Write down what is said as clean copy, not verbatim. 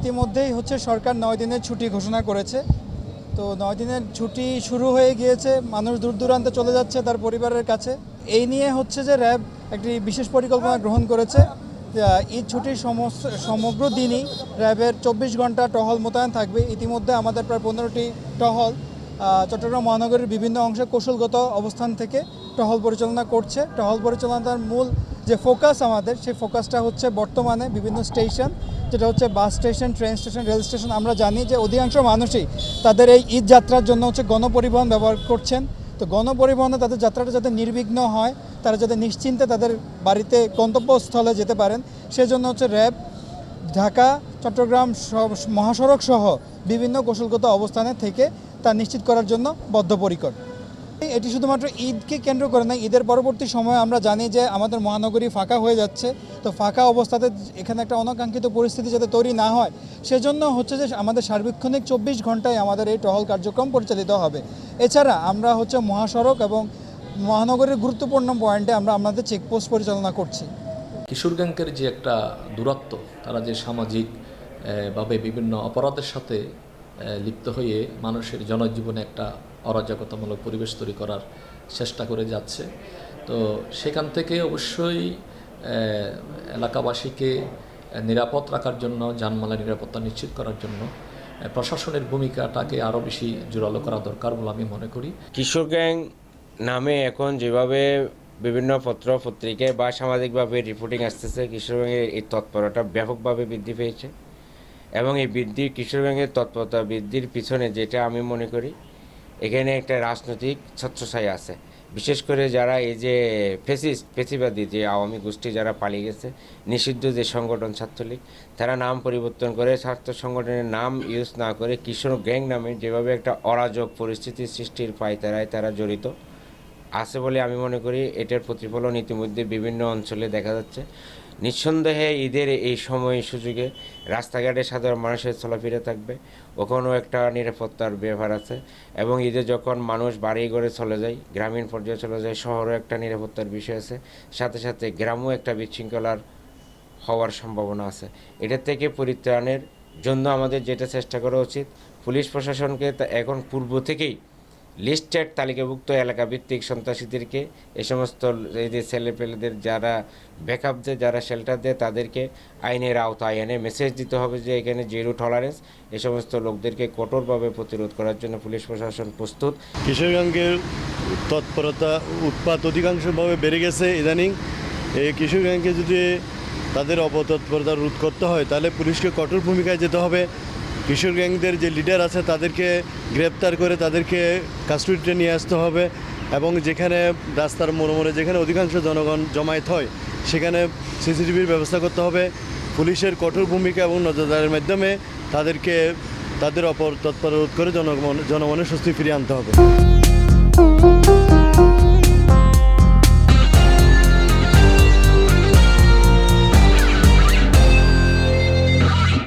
ইতিমধ্যেই সরকার 9 দিনের ছুটি ঘোষণা করেছে। তো 9 দিনের ছুটি শুরু হয়ে গিয়েছে, মানুষ দূর দূরান্তে চলে যাচ্ছে তার পরিবারের কাছে। এই নিয়ে যে র্যাব একটি বিশেষ পরিকল্পনা গ্রহণ করেছে। ঈদ ছুটির সমগ্র দিনই র্যাবের 24 ঘন্টা টহল মোতায়েন থাকবে। ইতিমধ্যে আমাদের প্রায় 15টি টহল চট্টগ্রাম মহানগরের বিভিন্ন অংশে কৌশলগত অবস্থান থেকে টহল পরিচালনা করছে। টহল পরিচালনার মূল যে ফোকাস আমাদের, সেই ফোকাসটা বর্তমানে বিভিন্ন স্টেশন, যেটা bus station, train station, rail station. আমরা জানি যে অধিকাংশ মানুষই তাদের এই ঈদ যাত্রার জন্য গণপরিবহন ব্যবহার করছেন। তো গণপরিবহনে তাদের যাত্রাটা যাতে নির্বিঘ্ন হয়, তারা যাতে নিশ্চিন্তে তাদের বাড়িতে গন্তব্যস্থলে যেতে পারেন, সেজন্য র্যাব ঢাকা চট্টগ্রাম মহাসড়ক সহ বিভিন্ন কৌশলগত অবস্থানে থেকে তা নিশ্চিত করার জন্য বদ্ধপরিকর। এটি শুধুমাত্র ঈদকে কেন্দ্র করে না, ঈদের পরবর্তী সময়ে আমরা জানি যে আমাদের মহানগরী ফাঁকা হয়ে যাচ্ছে। তো ফাঁকা অবস্থাতে এখানে একটা অনাকাঙ্ক্ষিত পরিস্থিতি যাতে তৈরি না হয়, সেজন্য যে আমাদের সার্বক্ষণিক 24 ঘন্টায় আমাদের এই টহল কার্যক্রম পরিচালিত হবে। এছাড়া আমরা মহাসড়ক এবং মহানগরীর গুরুত্বপূর্ণ পয়েন্টে আমরা আমাদের চেকপোস্ট পরিচালনা করছি। কিশোর গ্যাংকের যে একটা দূরত্ব, তারা যে সামাজিক ভাবে বিভিন্ন অপরাধের সাথে লিপ্ত হয়ে মানুষের জনজীবনে একটা অরাজকতামূলক পরিবেশ তৈরি করার চেষ্টা করে যাচ্ছে। তো সেখান থেকে অবশ্যই এলাকাবাসীকে নিরাপদ রাখার জন্য, জানমালের নিরাপত্তা নিশ্চিত করার জন্য প্রশাসনের ভূমিকাটাকে আরও বেশি জোরালো করা দরকার বলে আমি মনে করি। কিশোর গ্যাং নামে এখন যেভাবে বিভিন্ন পত্র পত্রিকায় বা সামাজিকভাবে রিপোর্টিং আসতেছে, কিশোর গ্যাংয়ের এই তৎপরতা ব্যাপকভাবে বৃদ্ধি পেয়েছে। এবং এই কিশোর গ্যাংয়ের তৎপরতা বৃদ্ধির পিছনে যেটা আমি মনে করি, এখানে একটা রাজনৈতিক ছত্রছায়া আছে। বিশেষ করে যারা এই যে ফেসিবাদী যে আওয়ামী গোষ্ঠী যারা পালিয়ে গেছে, নিষিদ্ধ যে সংগঠন ছাত্রলীগ, তারা নাম পরিবর্তন করে ছাত্র সংগঠনের নাম ইউজ না করে কিশোর গ্যাং নামে যেভাবে একটা অরাজক পরিস্থিতি সৃষ্টির পায়তারায় তারা জড়িত আছে বলে আমি মনে করি। এটার প্রতিফলন ইতিমধ্যে বিভিন্ন অঞ্চলে দেখা যাচ্ছে। নিঃসন্দেহে ঈদের এই সময় সুযোগে রাস্তাঘাটে সাধারণ মানুষের চলাফেরা থাকবে, ওখানেও একটা নিরাপত্তার ব্যাপার আছে। এবং ঈদে যখন মানুষ বাড়ি ঘরে চলে যায়, গ্রামীণ পর্যায়ে চলে যায়, শহরেও একটা নিরাপত্তার বিষয় আছে, সাথে সাথে গ্রামেও একটা বিশৃঙ্খলার হওয়ার সম্ভাবনা আছে। এটার থেকে পরিত্রাণের জন্য আমাদের যেটা চেষ্টা করা উচিত, পুলিশ প্রশাসনকে এখন পূর্ব থেকেই লিস্টেড তালিকাভুক্ত এলাকাভিত্তিক সন্ত্রাসীদেরকে, এই সমস্ত এই যে ছেলেপেলেদের যারা ব্যাকআপ দেয়, যারা শেল্টার দেয়, তাদেরকে আইনের আওতায় এনে মেসেজ দিতে হবে যে এখানে জিরো টলারেন্স। এই সমস্ত লোকদেরকে কঠোরভাবে প্রতিরোধ করার জন্য পুলিশ প্রশাসন প্রস্তুত। কিশোর গ্যাংয়ের তৎপরতা উৎপাত অধিকাংশভাবে বেড়ে গেছে ইদানিং। এই কিশোর গ্যাংকে যদি তাদের অপতৎপরতা রোধ করতে হয়, তাহলে পুলিশকে কঠোর ভূমিকায় যেতে হবে। কিশোর গ্যাংদের যে লিডার আছে তাদেরকে গ্রেপ্তার করে তাদেরকে কাস্টডিতে নিয়ে আসতে হবে। এবং যেখানে রাস্তার মোড়ে যেখানে অধিকাংশ জনগণ জমায়েত হয়, সেখানে সিসিটিভির ব্যবস্থা করতে হবে। পুলিশের কঠোর ভূমিকা এবং নজরদারির মাধ্যমে তাদের তৎপরতা রোধ করে জনমনে স্বস্তি ফিরিয়ে আনতে হবে।